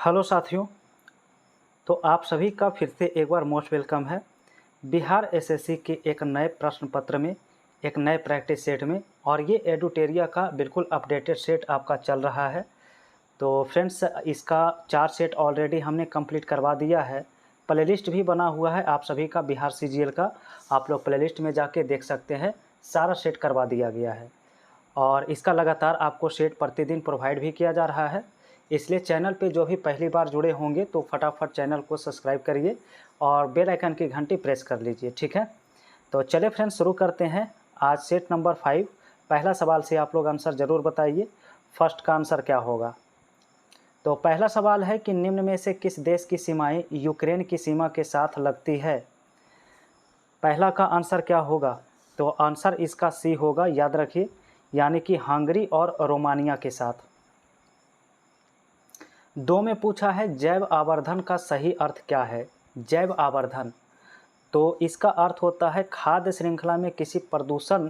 Hello साथियों, तो आप सभी का फिर से एक बार मोस्ट वेलकम है बिहार एसएससी के एक नए प्रश्न पत्र में, एक नए प्रैक्टिस सेट में। और ये एडुटेरिया का बिल्कुल अपडेटेड सेट आपका चल रहा है। तो फ्रेंड्स, इसका 4 सेट ऑलरेडी हमने कंप्लीट करवा दिया है। प्लेलिस्ट भी बना हुआ है आप सभी का बिहार सीजीएल का, आप लोग प्लेलिस्ट में जाके देख सकते हैं। सारा सेट करवा दिया गया है और इसका लगातार आपको सेट प्रतिदिन प्रोवाइड भी किया जा रहा है। इसलिए चैनल पे जो भी पहली बार जुड़े होंगे तो फटाफट चैनल को सब्सक्राइब करिए और बेल आइकन की घंटी प्रेस कर लीजिए, ठीक है। तो चलिए फ्रेंड्स, शुरू करते हैं। आज सेट नंबर 5, पहला सवाल से आप लोग आंसर ज़रूर बताइए फर्स्ट का आंसर क्या होगा। तो पहला सवाल है कि निम्न में से किस देश की सीमाएं यूक्रेन की सीमा के साथ लगती है। पहला का आंसर क्या होगा, तो आंसर इसका सी होगा, याद रखिए, यानी कि हंगरी और रोमानिया के साथ। 2 में पूछा है जैव आवर्धन का सही अर्थ क्या है। जैव आवर्धन, तो इसका अर्थ होता है खाद्य श्रृंखला में किसी प्रदूषण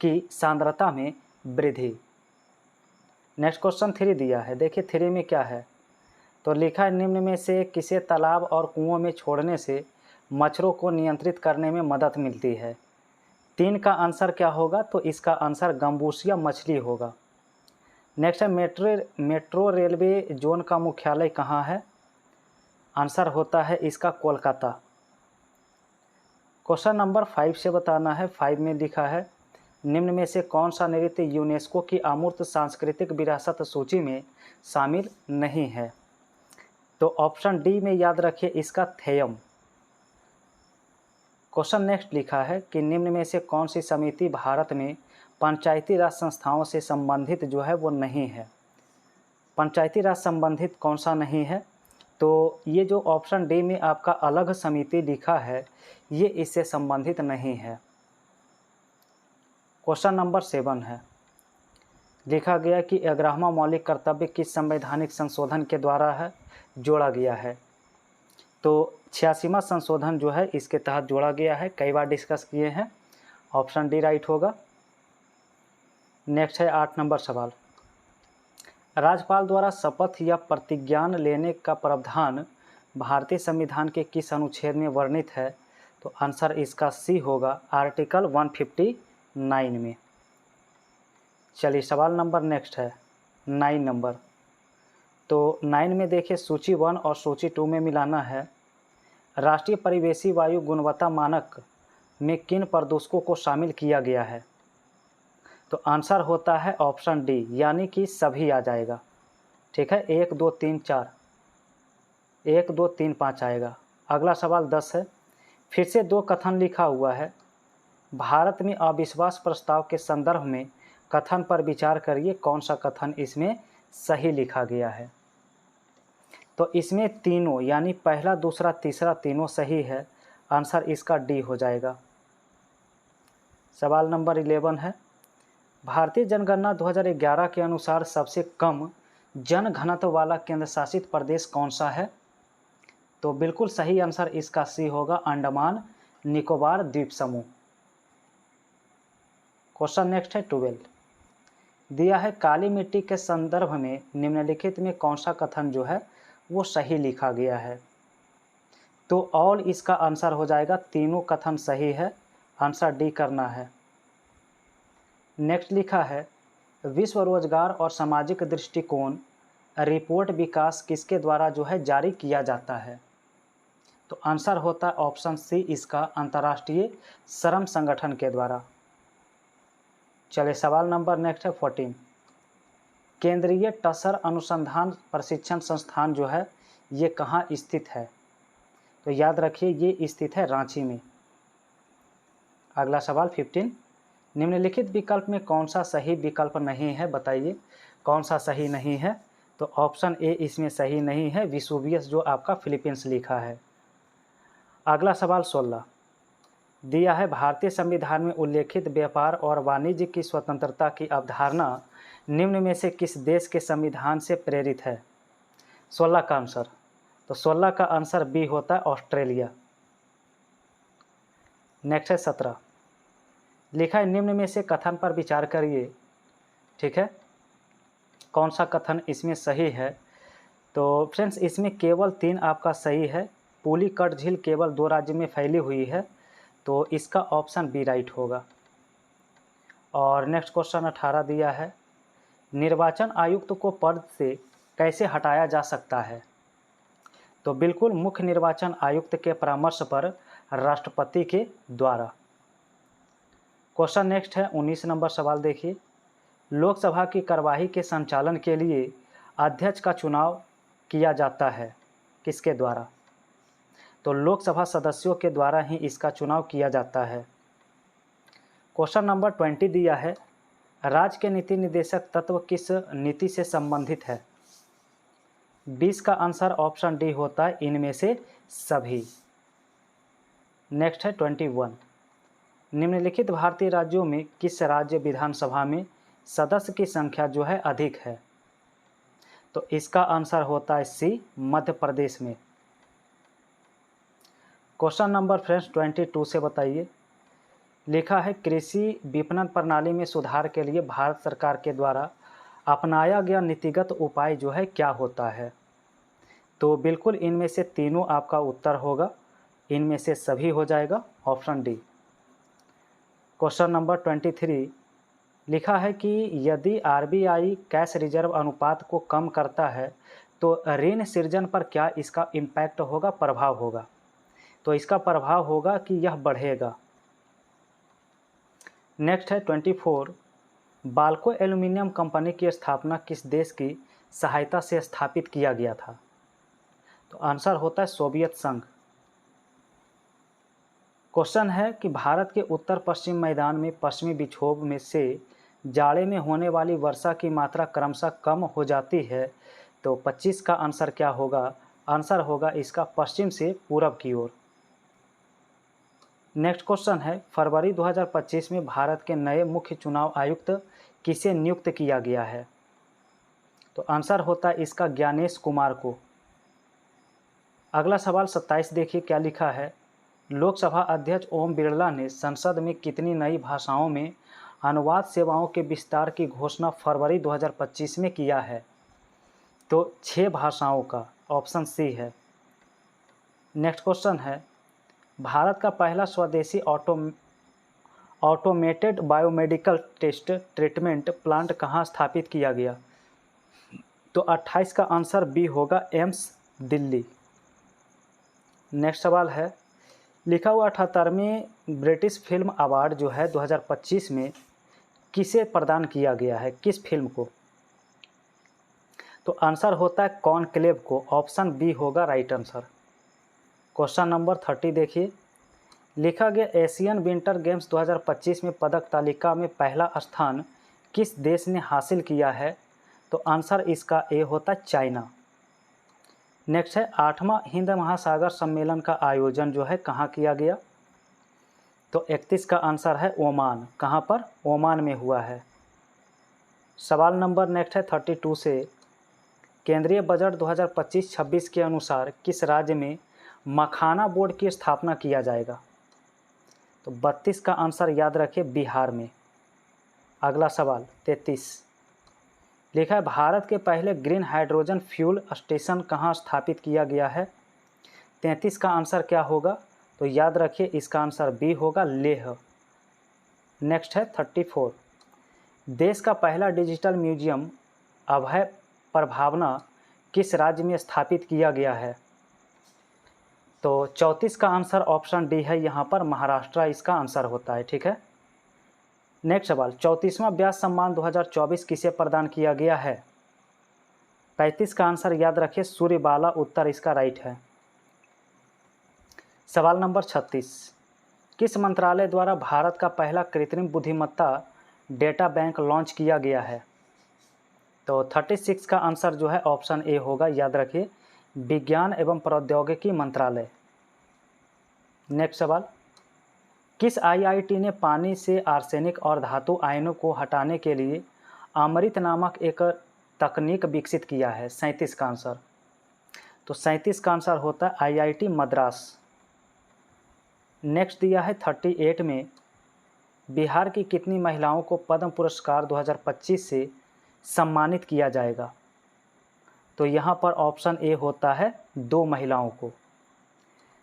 की सांद्रता में वृद्धि। नेक्स्ट क्वेश्चन 3 दिया है, देखिए 3 में क्या है। तो लिखा है निम्न में से किसे तालाब और कुओं में छोड़ने से मच्छरों को नियंत्रित करने में मदद मिलती है। 3 का आंसर क्या होगा, तो इसका आंसर गंबूसिया मछली होगा। नेक्स्ट है मेट्रो रेलवे जोन का मुख्यालय कहाँ है। आंसर होता है इसका कोलकाता। क्वेश्चन नंबर 5 से बताना है। 5 में लिखा है निम्न में से कौन सा नृत्य यूनेस्को की अमूर्त सांस्कृतिक विरासत सूची में शामिल नहीं है। तो ऑप्शन डी में याद रखिए इसका थेयम। क्वेश्चन नेक्स्ट लिखा है कि निम्न में से कौन सी समिति भारत में पंचायती राज संस्थाओं से संबंधित जो है वो नहीं है। पंचायती राज संबंधित कौन सा नहीं है, तो ये जो ऑप्शन डी में आपका अलग समिति लिखा है ये इससे संबंधित नहीं है। क्वेश्चन नंबर 7 है, लिखा गया कि 11वां मौलिक कर्तव्य किस संवैधानिक संशोधन के द्वारा है जोड़ा गया है। तो 86वां संशोधन जो है इसके तहत जोड़ा गया है, कई बार डिस्कस किए हैं। ऑप्शन डी राइट होगा। नेक्स्ट है 8 नंबर सवाल, राज्यपाल द्वारा शपथ या प्रतिज्ञान लेने का प्रावधान भारतीय संविधान के किस अनुच्छेद में वर्णित है। तो आंसर इसका सी होगा, आर्टिकल 159 में। चलिए सवाल नंबर नेक्स्ट है 9 नंबर। तो 9 में देखिए सूची 1 और सूची 2 में मिलाना है। राष्ट्रीय परिवेशी वायु गुणवत्ता मानक में किन प्रदूषकों को शामिल किया गया है। तो आंसर होता है ऑप्शन डी, यानी कि सभी आ जाएगा, ठीक है। 1 2 3 4, 1 2 3 5 आएगा। अगला सवाल 10 है, फिर से 2 कथन लिखा हुआ है। भारत में अविश्वास प्रस्ताव के संदर्भ में कथन पर विचार करिए, कौन सा कथन इसमें सही लिखा गया है। तो इसमें तीनों, यानी पहला दूसरा तीसरा तीनों सही है। आंसर इसका डी हो जाएगा। सवाल नंबर 11 है, भारतीय जनगणना 2011 के अनुसार सबसे कम जनघनत्व वाला केंद्र शासित प्रदेश कौन सा है। तो बिल्कुल सही आंसर इसका सी होगा, अंडमान निकोबार द्वीप समूह। क्वेश्चन नेक्स्ट है 12, दिया है काली मिट्टी के संदर्भ में निम्नलिखित में कौन सा कथन जो है वो सही लिखा गया है। तो ऑल इसका आंसर हो जाएगा, तीनों कथन सही है। आंसर डी करना है। नेक्स्ट लिखा है विश्व रोजगार और सामाजिक दृष्टिकोण रिपोर्ट विकास किसके द्वारा जो है जारी किया जाता है। तो आंसर होता है ऑप्शन सी इसका, अंतर्राष्ट्रीय श्रम संगठन के द्वारा। चलिए सवाल नंबर नेक्स्ट है 14, केंद्रीय टसर अनुसंधान प्रशिक्षण संस्थान जो है ये कहाँ स्थित है। तो याद रखिए ये स्थित है रांची में। अगला सवाल 15, निम्नलिखित विकल्प में कौन सा सही विकल्प नहीं है, बताइए कौन सा सही नहीं है। तो ऑप्शन ए इसमें सही नहीं है, विसुवियस जो आपका फिलीपींस लिखा है। अगला सवाल 16, दिया है भारतीय संविधान में उल्लेखित व्यापार और वाणिज्य की स्वतंत्रता की अवधारणा निम्न में से किस देश के संविधान से प्रेरित है। 16 का आंसर, तो 16 का आंसर बी होता है, ऑस्ट्रेलिया। नेक्स्ट है 17, लिखा है निम्न में से कथन पर विचार करिए, ठीक है, कौन सा कथन इसमें सही है। तो फ्रेंड्स इसमें केवल 3 आपका सही है। पुलिकट झील केवल 2 राज्य में फैली हुई है, तो इसका ऑप्शन बी राइट होगा। और नेक्स्ट क्वेश्चन 18 दिया है, निर्वाचन आयुक्त को पद से कैसे हटाया जा सकता है? तो बिल्कुल मुख्य निर्वाचन आयुक्त के परामर्श पर राष्ट्रपति के द्वारा। क्वेश्चन नेक्स्ट है 19 नंबर सवाल देखिए, लोकसभा की कार्यवाही के संचालन के लिए अध्यक्ष का चुनाव किया जाता है, किसके द्वारा? तो लोकसभा सदस्यों के द्वारा ही इसका चुनाव किया जाता है। क्वेश्चन नंबर 20 दिया है, राज्य के नीति निर्देशक तत्व किस नीति से संबंधित है? 20 का आंसर ऑप्शन डी होता है इनमें से सभी। नेक्स्ट है 21, निम्नलिखित भारतीय राज्यों में किस राज्य विधानसभा में सदस्य की संख्या जो है अधिक है? तो इसका आंसर होता है सी, मध्य प्रदेश में। क्वेश्चन नंबर फ्रेंड्स 22 से बताइए, लिखा है कृषि विपणन प्रणाली में सुधार के लिए भारत सरकार के द्वारा अपनाया गया नीतिगत उपाय जो है क्या होता है? तो बिल्कुल इनमें से तीनों आपका उत्तर होगा, इनमें से सभी हो जाएगा ऑप्शन डी। क्वेश्चन नंबर 23, लिखा है कि यदि आरबीआई कैश रिजर्व अनुपात को कम करता है तो ऋण सृजन पर क्या इसका इम्पैक्ट होगा, प्रभाव होगा? तो इसका प्रभाव होगा कि यह बढ़ेगा। नेक्स्ट है 24, बाल्को एल्युमिनियम कंपनी की स्थापना किस देश की सहायता से स्थापित किया गया था? तो आंसर होता है सोवियत संघ। क्वेश्चन है कि भारत के उत्तर पश्चिम मैदान में पश्चिमी विक्षोभ में से जाड़े में होने वाली वर्षा की मात्रा क्रमशः कम हो जाती है, तो 25 का आंसर क्या होगा? आंसर होगा इसका पश्चिम से पूरब की ओर। नेक्स्ट क्वेश्चन है, फरवरी 2025 में भारत के नए मुख्य चुनाव आयुक्त किसे नियुक्त किया गया है? तो आंसर होता है इसका ज्ञानेश कुमार को। अगला सवाल 27 देखिए क्या लिखा है, लोकसभा अध्यक्ष ओम बिरला ने संसद में कितनी नई भाषाओं में अनुवाद सेवाओं के विस्तार की घोषणा फरवरी 2025 में किया है? तो 6 भाषाओं का, ऑप्शन सी है। नेक्स्ट क्वेश्चन है, भारत का पहला स्वदेशी automated biomedical test treatment plant कहाँ स्थापित किया गया? तो 28 का आंसर बी होगा, एम्स दिल्ली। नेक्स्ट सवाल है, लिखा हुआ 78वें ब्रिटिश फिल्म अवार्ड जो है 2025 में किसे प्रदान किया गया है, किस फिल्म को? तो आंसर होता है कॉनक्लेव को, ऑप्शन बी होगा राइट आंसर। क्वेश्चन नंबर 30 देखिए, लिखा गया एशियन विंटर गेम्स 2025 में पदक तालिका में पहला स्थान किस देश ने हासिल किया है? तो आंसर इसका ए होता है चाइना। नेक्स्ट है 8वां हिंद महासागर सम्मेलन का आयोजन जो है कहाँ किया गया? तो 31 का आंसर है ओमान। कहाँ पर? ओमान में हुआ है। सवाल नंबर नेक्स्ट है 32 से, केंद्रीय बजट 2025-26 के अनुसार किस राज्य में मखाना बोर्ड की स्थापना किया जाएगा? तो 32 का आंसर याद रखिए बिहार में। अगला सवाल 33, लिखा है भारत के पहले ग्रीन हाइड्रोजन फ्यूल स्टेशन कहाँ स्थापित किया गया है? 33 का आंसर क्या होगा? तो याद रखिए इसका आंसर बी होगा, लेह। नेक्स्ट है 34, देश का पहला डिजिटल म्यूजियम अभय प्रभावना किस राज्य में स्थापित किया गया है? तो 34 का आंसर ऑप्शन डी है, यहाँ पर महाराष्ट्र इसका आंसर होता है। ठीक है। नेक्स्ट सवाल, 34वां व्यास सम्मान 2024 किसे प्रदान किया गया है? 35 का आंसर याद रखिए सूर्यबाला, उत्तर इसका राइट है। सवाल नंबर 36, किस मंत्रालय द्वारा भारत का पहला कृत्रिम बुद्धिमत्ता डेटा बैंक लॉन्च किया गया है? तो 36 का आंसर जो है ऑप्शन ए होगा, याद रखिए विज्ञान एवं प्रौद्योगिकी मंत्रालय। नेक्स्ट सवाल, किस आईआईटी ने पानी से आर्सेनिक और धातु आयनों को हटाने के लिए अमृत नामक एक तकनीक विकसित किया है? 37 का आंसर। तो 37 का आंसर होता है आईआईटी मद्रास। नेक्स्ट दिया है 38 में, बिहार की कितनी महिलाओं को पद्म पुरस्कार 2025 से सम्मानित किया जाएगा? तो यहाँ पर ऑप्शन ए होता है 2 महिलाओं को।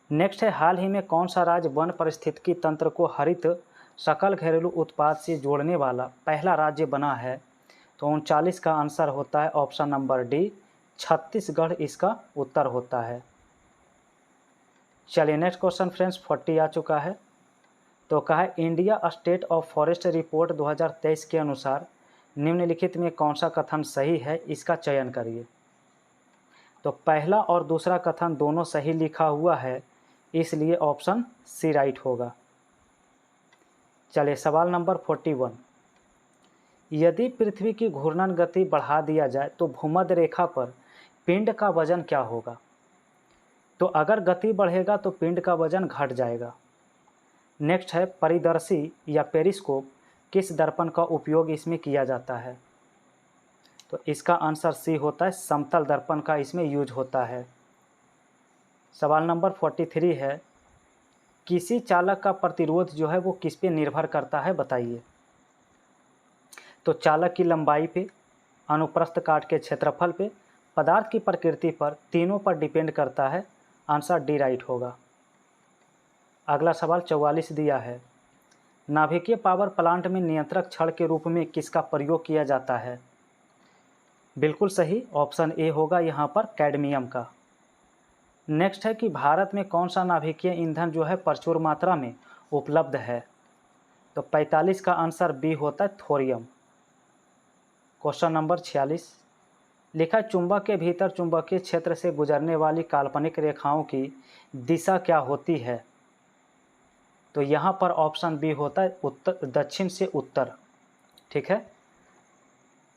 नेक्स्ट है, हाल ही में कौन सा राज्य वन पारिस्थितिकी तंत्र को हरित सकल घरेलू उत्पाद से जोड़ने वाला पहला राज्य बना है? तो 39 का आंसर होता है ऑप्शन नंबर डी, छत्तीसगढ़ इसका उत्तर होता है। चलिए नेक्स्ट क्वेश्चन फ्रेंड्स, 40 आ चुका है। तो कहा है, India state of forest report 2023 के अनुसार निम्नलिखित में कौन सा कथन सही है, इसका चयन करिए। तो पहला और दूसरा कथन दोनों सही लिखा हुआ है, इसलिए ऑप्शन सी राइट होगा। चलिए सवाल नंबर 41, यदि पृथ्वी की घूर्णन गति बढ़ा दिया जाए तो भूमध्य रेखा पर पिंड का वजन क्या होगा? तो अगर गति बढ़ेगा तो पिंड का वजन घट जाएगा। नेक्स्ट है, परिदर्शी या पेरिस्कोप किस दर्पण का उपयोग इसमें किया जाता है? तो इसका आंसर सी होता है, समतल दर्पण का इसमें यूज होता है। सवाल नंबर 43 है, किसी चालक का प्रतिरोध जो है वो किस पे निर्भर करता है, बताइए। तो चालक की लंबाई पे, अनुप्रस्थ काट के क्षेत्रफल पे, पदार्थ की प्रकृति पर, तीनों पर डिपेंड करता है। आंसर डी राइट होगा। अगला सवाल 44 दिया है, नाभिकीय पावर प्लांट में नियंत्रक छड़ के रूप में किसका प्रयोग किया जाता है? बिल्कुल सही, ऑप्शन ए होगा यहाँ पर कैडमियम का। नेक्स्ट है कि भारत में कौन सा नाभिकीय ईंधन जो है प्रचुर मात्रा में उपलब्ध है? तो 45 का आंसर बी होता है थोरियम। क्वेश्चन नंबर 46, लिखा, चुंबक के भीतर चुंबकीय क्षेत्र से गुजरने वाली काल्पनिक रेखाओं की दिशा क्या होती है? तो यहाँ पर ऑप्शन बी होता है उत्तर, दक्षिण से उत्तर। ठीक है।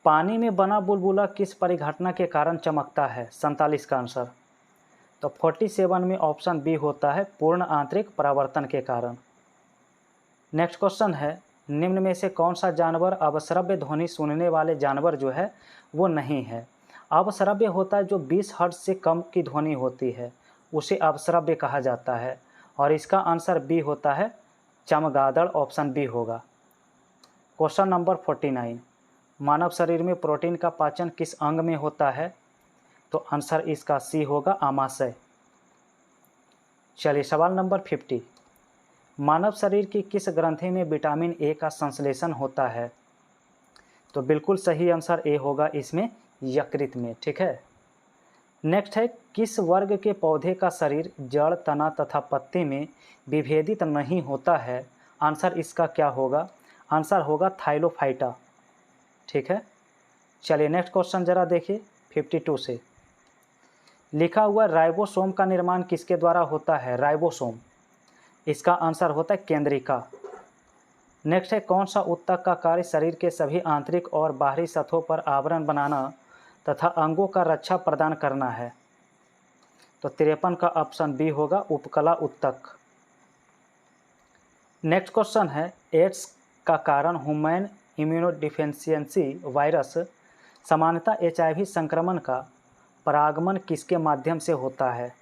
पानी में बना बुलबुला किस परिघटना के कारण चमकता है? 47 का आंसर। तो 47 में ऑप्शन बी होता है पूर्ण आंतरिक परावर्तन के कारण। नेक्स्ट क्वेश्चन है, निम्न में से कौन सा जानवर अवश्रव्य ध्वनि सुनने वाले जानवर जो है वो नहीं है? अवश्रव्य होता है जो 20 हर्ट्ज से कम की ध्वनि होती है, उसे अवश्रव्य कहा जाता है। और इसका आंसर बी होता है चमगादड़, ऑप्शन बी होगा। क्वेश्चन नंबर 49, मानव शरीर में प्रोटीन का पाचन किस अंग में होता है? तो आंसर इसका सी होगा आमाशय। चलिए सवाल नंबर 50, मानव शरीर की किस ग्रंथि में विटामिन ए का संश्लेषण होता है? तो बिल्कुल सही आंसर ए होगा इसमें, यकृत में। ठीक है। नेक्स्ट है, किस वर्ग के पौधे का शरीर जड़, तना तथा पत्ते में विभेदित नहीं होता है? आंसर इसका क्या होगा? आंसर होगा थाइलोफाइटा। ठीक है। चलिए नेक्स्ट क्वेश्चन जरा देखिए 52 से। लिखा हुआ, राइबोसोम का निर्माण किसके द्वारा होता है? राइबोसोम, इसका आंसर होता है केंद्रिका। नेक्स्ट है, कौन सा ऊतक का कार्य शरीर के सभी आंतरिक और बाहरी सतहों पर आवरण बनाना तथा अंगों का रक्षा प्रदान करना है? तो 53 का ऑप्शन बी होगा उपकला ऊतक। नेक्स्ट क्वेश्चन है, एड्स का कारण ह्यूमन इम्यूनोडिफिशियंसी वायरस सामान्यतः HIV संक्रमण का परागमन किसके माध्यम से होता है?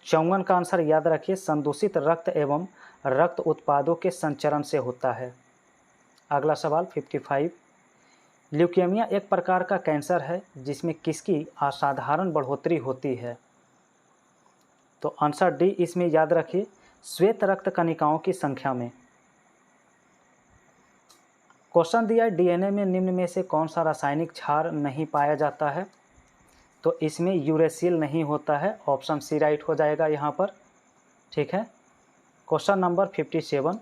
54 का आंसर याद रखिए, संदूषित रक्त एवं रक्त उत्पादों के संचरण से होता है। अगला सवाल 55, ल्यूकेमिया एक प्रकार का कैंसर है जिसमें किसकी असाधारण बढ़ोतरी होती है? तो आंसर डी इसमें याद रखिए, श्वेत रक्त कणिकाओं की संख्या में। क्वेश्चन दिया है, DNA में निम्न में से कौन सा रासायनिक क्षार नहीं पाया जाता है? तो इसमें यूरेसिल नहीं होता है, ऑप्शन सी राइट हो जाएगा यहाँ पर। ठीक है। क्वेश्चन नंबर 57,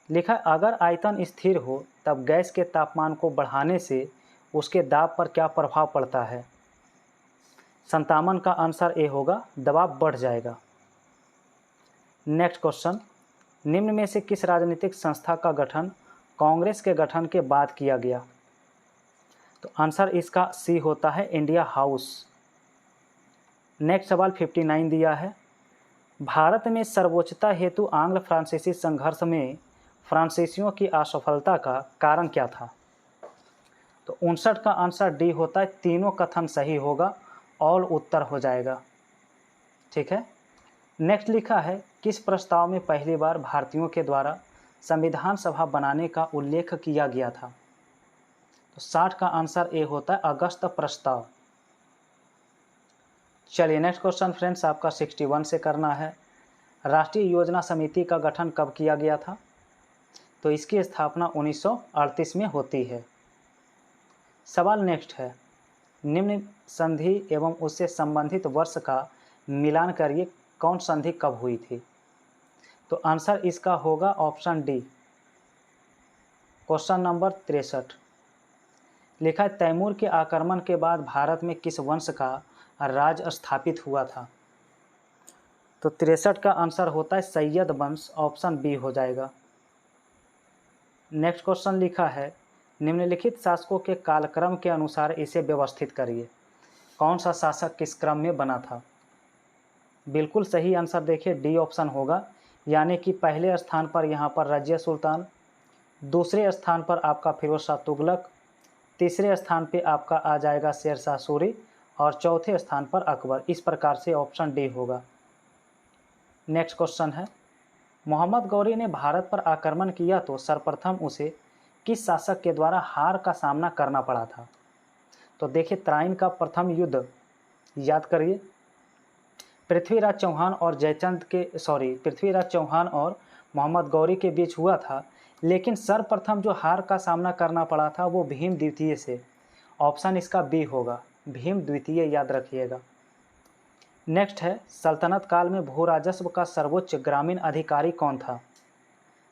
लिखा, अगर आयतन स्थिर हो तब गैस के तापमान को बढ़ाने से उसके दाब पर क्या प्रभाव पड़ता है? 57 का आंसर ए होगा, दबाव बढ़ जाएगा। नेक्स्ट क्वेश्चन, निम्न में से किस राजनीतिक संस्था का गठन कांग्रेस के गठन के बाद किया गया? तो आंसर इसका सी होता है इंडिया हाउस। नेक्स्ट सवाल 59 दिया है, भारत में सर्वोच्चता हेतु आंग्ल फ्रांसीसी संघर्ष में फ्रांसीसियों की असफलता का कारण क्या था? तो 59 का आंसर डी होता है, तीनों कथन सही होगा, ऑल उत्तर हो जाएगा। ठीक है। नेक्स्ट लिखा है, किस प्रस्ताव में पहली बार भारतीयों के द्वारा संविधान सभा बनाने का उल्लेख किया गया था? तो 60 का आंसर ए होता है अगस्त प्रस्ताव। चलिए नेक्स्ट क्वेश्चन फ्रेंड्स आपका 61 से करना है। राष्ट्रीय योजना समिति का गठन कब किया गया था? तो इसकी स्थापना 1938 में होती है। सवाल नेक्स्ट है, निम्न संधि एवं उससे संबंधित वर्ष का मिलान करिए, कौन संधि कब हुई थी? तो आंसर इसका होगा ऑप्शन डी, क्वेश्चन नंबर 63। लिखा है, तैमूर के आक्रमण के बाद भारत में किस वंश का राज स्थापित हुआ था? तो 63 का आंसर होता है सैयद वंश, ऑप्शन बी हो जाएगा। नेक्स्ट क्वेश्चन लिखा है, निम्नलिखित शासकों के कालक्रम के अनुसार इसे व्यवस्थित करिए, कौन सा शासक किस क्रम में बना था? बिल्कुल सही आंसर देखिए डी ऑप्शन होगा, यानी कि पहले स्थान पर यहाँ पर रजिया सुल्तान, दूसरे स्थान पर आपका फिरोज शाह तुगलक, तीसरे स्थान पे आपका आ जाएगा शेर शाह सूरी और चौथे स्थान पर अकबर। इस प्रकार से ऑप्शन डी होगा। नेक्स्ट क्वेश्चन है, मोहम्मद गौरी ने भारत पर आक्रमण किया तो सर्वप्रथम उसे किस शासक के द्वारा हार का सामना करना पड़ा था? तो देखिए तराइन का प्रथम युद्ध याद करिए, पृथ्वीराज चौहान और मोहम्मद गौरी के बीच हुआ था, लेकिन सर्वप्रथम जो हार का सामना करना पड़ा था वो भीम द्वितीय से। ऑप्शन इसका बी होगा, भीम द्वितीय याद रखिएगा। नेक्स्ट है, सल्तनत काल में भू राजस्व का सर्वोच्च ग्रामीण अधिकारी कौन था?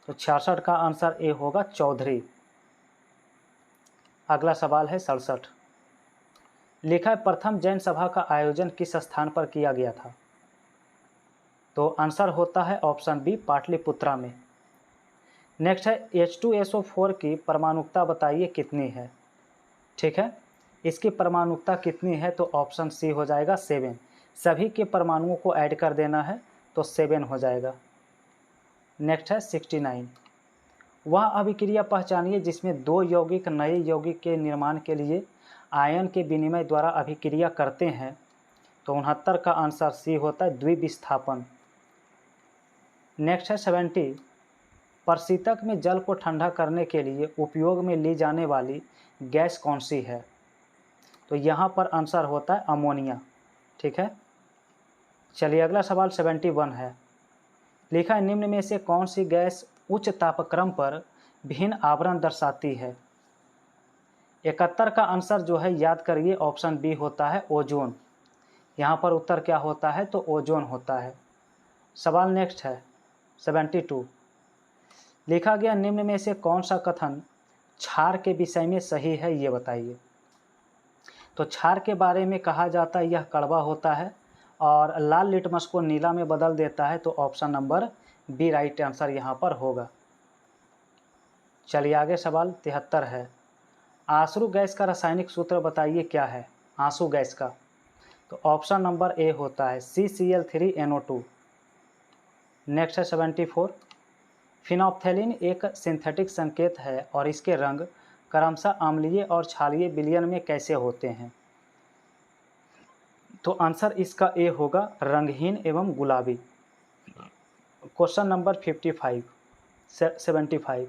तो 66 का आंसर ए होगा चौधरी। अगला सवाल है 67। लिखा है, प्रथम जैन सभा का आयोजन किस स्थान पर किया गया था? तो आंसर होता है ऑप्शन बी, पाटलिपुत्रा में। नेक्स्ट है, H2SO4 की परमाणुकता बताइए कितनी है? ठीक है, इसकी परमाणुकता कितनी है? तो ऑप्शन सी हो जाएगा 7। सभी के परमाणुओं को ऐड कर देना है तो 7 हो जाएगा। नेक्स्ट है 69। वह अभिक्रिया पहचानिए जिसमें दो यौगिक नए यौगिक के निर्माण के लिए आयन के विनिमय द्वारा अभिक्रिया करते हैं। तो 69 का आंसर सी होता है द्विविस्थापन। नेक्स्ट है 70। प्रशीतक में जल को ठंडा करने के लिए उपयोग में ली जाने वाली गैस कौन सी है? तो यहाँ पर आंसर होता है अमोनिया। ठीक है, चलिए अगला सवाल 71 है। लिखा है, निम्न में से कौन सी गैस उच्च तापक्रम पर भिन्न आवरण दर्शाती है? 71 का आंसर जो है याद करिए, ऑप्शन बी होता है ओजोन। यहाँ पर उत्तर क्या होता है? तो ओजोन होता है। सवाल नेक्स्ट है 72। लिखा गया, निम्न में से कौन सा कथन क्षार के विषय में सही है, ये बताइए। तो क्षार के बारे में कहा जाता है यह कड़वा होता है और लाल लिटमस को नीला में बदल देता है। तो option number B right answer यहाँ पर होगा। चलिए आगे सवाल 73 है। आंसू गैस का रासायनिक सूत्र बताइए क्या है आंसू गैस का? तो ऑप्शन नंबर ए होता है CCl3NO2। नेक्स्ट है 74। फिनोप्थेलिन एक सिंथेटिक संकेत है और इसके रंग क्रमशः अम्लीय और क्षारीय विलयन में कैसे होते हैं? तो आंसर इसका ए होगा रंगहीन एवं गुलाबी। Question number 75।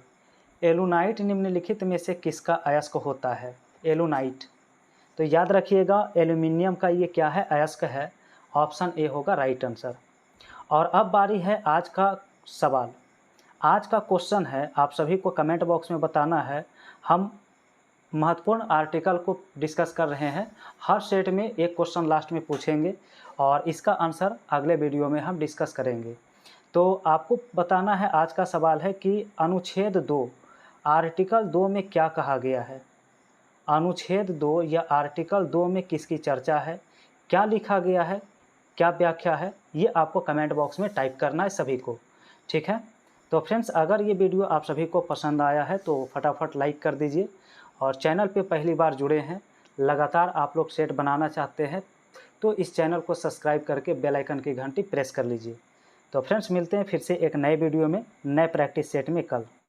एलुनाइट निम्नलिखित में से किसका अयस्क होता है? एलुनाइट, तो याद रखिएगा एल्यूमिनियम का ये क्या है? अयस्क है। ऑप्शन ए होगा राइट आंसर। और अब बारी है आज का सवाल। आज का क्वेश्चन है, आप सभी को कमेंट बॉक्स में बताना है। हम महत्वपूर्ण आर्टिकल को डिस्कस कर रहे हैं। हर सेट में एक क्वेश्चन लास्ट में पूछेंगे और इसका आंसर अगले वीडियो में हम डिस्कस करेंगे। तो आपको बताना है, आज का सवाल है कि अनुच्छेद 2 आर्टिकल 2 में क्या कहा गया है? अनुच्छेद 2 या आर्टिकल 2 में किसकी चर्चा है, क्या लिखा गया है, क्या व्याख्या है, ये आपको कमेंट बॉक्स में टाइप करना है सभी को। ठीक है, तो फ्रेंड्स अगर ये वीडियो आप सभी को पसंद आया है तो फटाफट लाइक कर दीजिए और चैनल पे पहली बार जुड़े हैं, लगातार आप लोग सेट बनाना चाहते हैं तो इस चैनल को सब्सक्राइब करके बेल आइकन की घंटी प्रेस कर लीजिए। तो फ्रेंड्स मिलते हैं फिर से एक नए वीडियो में नए प्रैक्टिस सेट में कल।